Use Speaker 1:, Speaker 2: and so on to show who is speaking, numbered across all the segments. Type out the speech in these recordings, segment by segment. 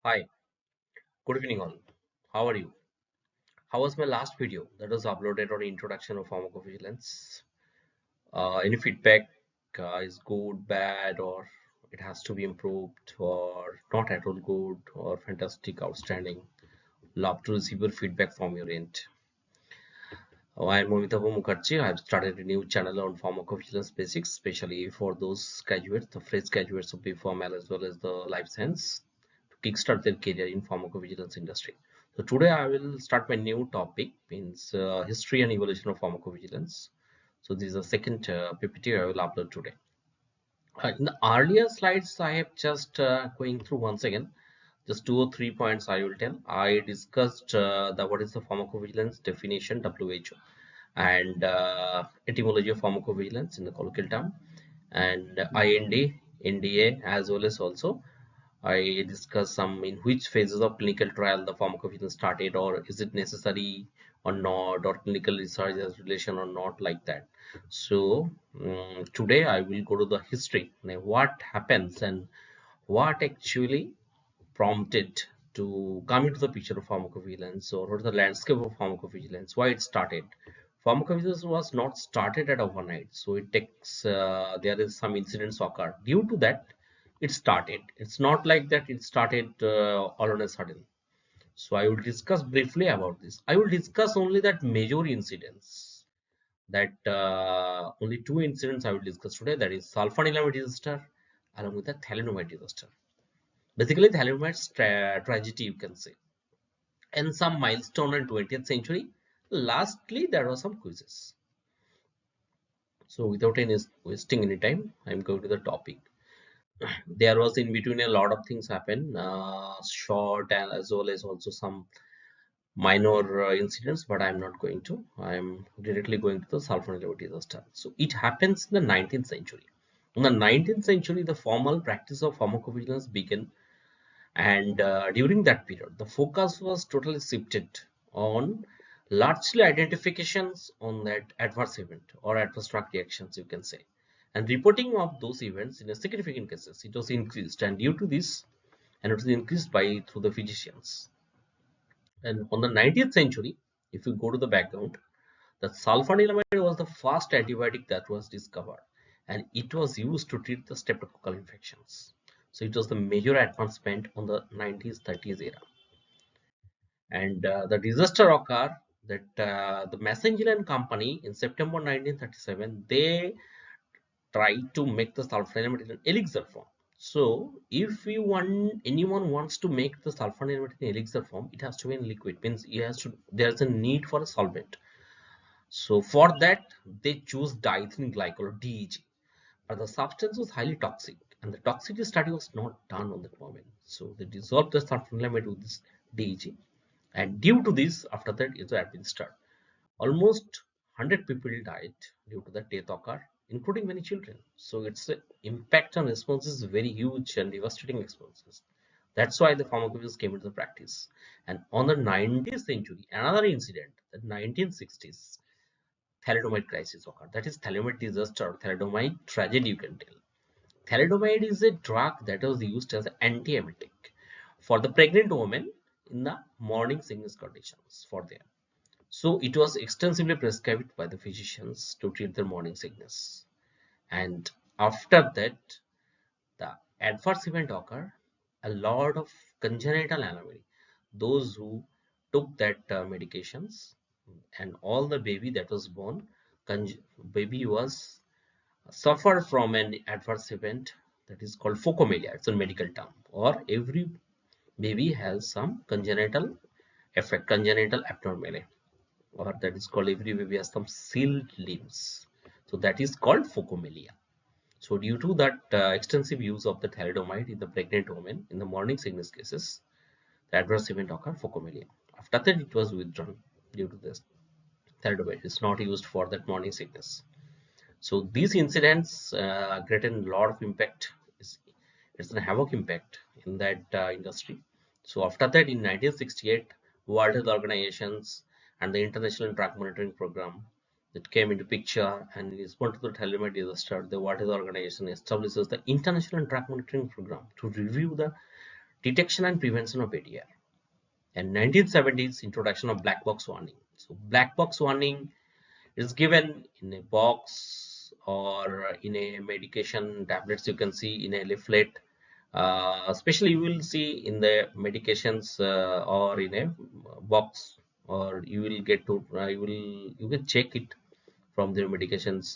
Speaker 1: Hi, good evening all. How are you? How was my last video that was uploaded on introduction of pharmacovigilance? Any feedback is good, bad, or it has to be improved, or not at all good, or fantastic, outstanding? Love to receive your feedback from your end. I'm Momitaba Mukherjee. I've started a new channel on pharmacovigilance basics, especially for those graduates, the fresh graduates of BPharm as well as the life science, kickstart their career in pharmacovigilance industry. So today I will start my new topic, means history and evolution of pharmacovigilance. So this is the second PPT I will upload today. In the earlier slides, I have just going through once again, just 2 or 3 points I will tell. I discussed the what is the pharmacovigilance definition WHO and etymology of pharmacovigilance in the colloquial term, and IND, NDA, as well as also I discussed some in which phases of clinical trial the pharmacovigilance started, or is it necessary or not, or clinical research has relation or not, like that. So today I will go to the history, like what happens and what actually prompted to come into the picture of pharmacovigilance, or what is the landscape of pharmacovigilance, why it started. Pharmacovigilance was not started at overnight, so it takes there is some incidents occur. Due to that, it started. It's not like that it started all on a sudden. So I will discuss briefly about this. I will discuss only that major incidents. That only two incidents I will discuss today. That is sulfanilamide disaster along with the thalidomide disaster. Basically, thalidomide's tragedy, you can say, and some milestone in 20th century. Lastly, there were some quizzes. So without any wasting any time, I'm going to the topic. There was in between a lot of things happen, short and as well as also some minor incidents, but I'm not going to. I'm directly going to the sulfanilamide disaster. So it happens in the 19th century. In the 19th century, the formal practice of pharmacovigilance began, and during that period the focus was totally shifted on largely identifications on that adverse event or adverse drug reactions, you can say, and reporting of those events in a significant cases. It was increased, and due to this, and it was increased by through the physicians. And on the 19th century, if you go to the background, the sulfanilamide was the first antibiotic that was discovered, and it was used to treat the streptococcal infections. So it was the major advancement on the 90s, 30s era. And the disaster occurred that the Messenger company in September 1937, they tried to make the sulfanilamide in an elixir form. So if anyone wants to make the sulfanilamide in elixir form, it has to be in liquid. Means it has to. There's a need for a solvent. So for that, they choose diethylene glycol or DEG. But the substance was highly toxic, and the toxicity study was not done on that moment. So they dissolved the sulfanilamide with this DEG, and due to this, after that, it was administered. Almost 100 people died due to the death occur, including many children. So its impact on response is very huge and devastating responses. That's why the pharmacovigilance came into the practice. And on the 19th century, another incident, the 1960s, thalidomide crisis occurred. That is thalidomide disaster, thalidomide tragedy, you can tell. Thalidomide is a drug that was used as an antiemetic for the pregnant woman in the morning sickness conditions for them. So it was extensively prescribed by the physicians to treat their morning sickness. And after that, the adverse event occurred. A lot of congenital anomaly. Those who took that medications, and all the baby that was born, baby was suffered from an adverse event that is called phocomelia. It's a medical term. Or every baby has some congenital effect, congenital abnormality, or that is called every baby has some sealed limbs. So that is called phocomelia. So due to that extensive use of the thalidomide in the pregnant woman in the morning sickness cases, the adverse event occurred phocomelia. After that, it was withdrawn due to this. Thalidomide is not used for that morning sickness. So these incidents created a lot of impact. It's a havoc impact in that industry. So after that, in 1968, World Health Organizations and the International Drug Monitoring Program that came into picture, and in response to the thalidomide disaster, the World Health Organization establishes the International Drug Monitoring Program to review the detection and prevention of ADR. And 1970s introduction of black box warning. So black box warning is given in a box or in a medication tablets, you can see in a leaflet. Especially you will see in the medications or in a box, or you will get to you can check it from their medications,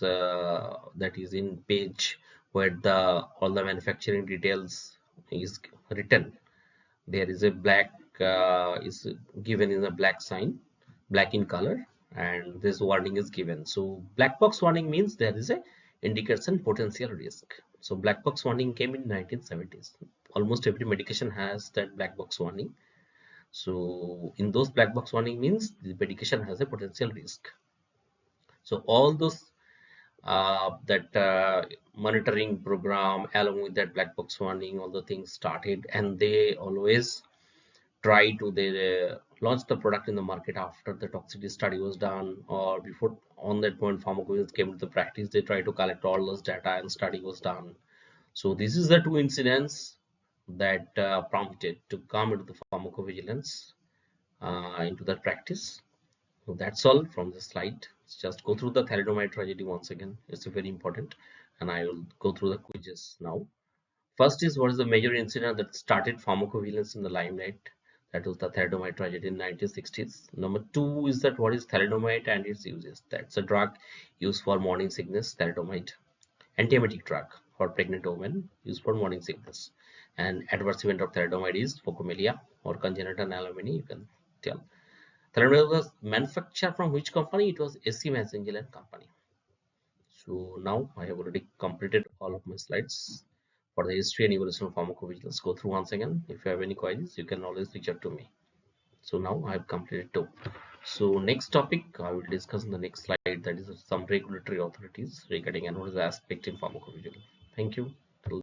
Speaker 1: that is in page where the all the manufacturing details is written. There is a black is given in a black sign, black in color, and this warning is given. So black box warning means there is a indication potential risk. So black box warning came in 1970s. Almost every medication has that black box warning. So in those black box warning means the medication has a potential risk. So all those that monitoring program along with that black box warning, all the things started, and they always try to launch the product in the market after the toxicity study was done, or before. On that point, pharmacovigilance came to the practice, they try to collect all those data and study was done. So this is the two incidents that prompted to come into the pharmacovigilance into that practice. So that's all from the slide. Just go through the thalidomide tragedy once again. It's very important, and I will go through the quizzes now. First is, what is the major incident that started pharmacovigilance in the limelight? That was the thalidomide tragedy in 1960s. Number two is that what is thalidomide and its uses? That's a drug used for morning sickness, thalidomide. Antiemetic drug for pregnant women used for morning sickness. And adverse event of thalidomide is phocomelia or congenital pneumonia, you can tell. Thalidomide was manufactured from which company? It was AC Messenger company. So now I have already completed all of my slides for the history and evolution of pharmacovigilance. Go through once again. If you have any queries, you can always reach out to me. So now I have completed two. So next topic I will discuss in the next slide, that is some regulatory authorities regarding and what is the aspect in pharmacovigilance. Thank you.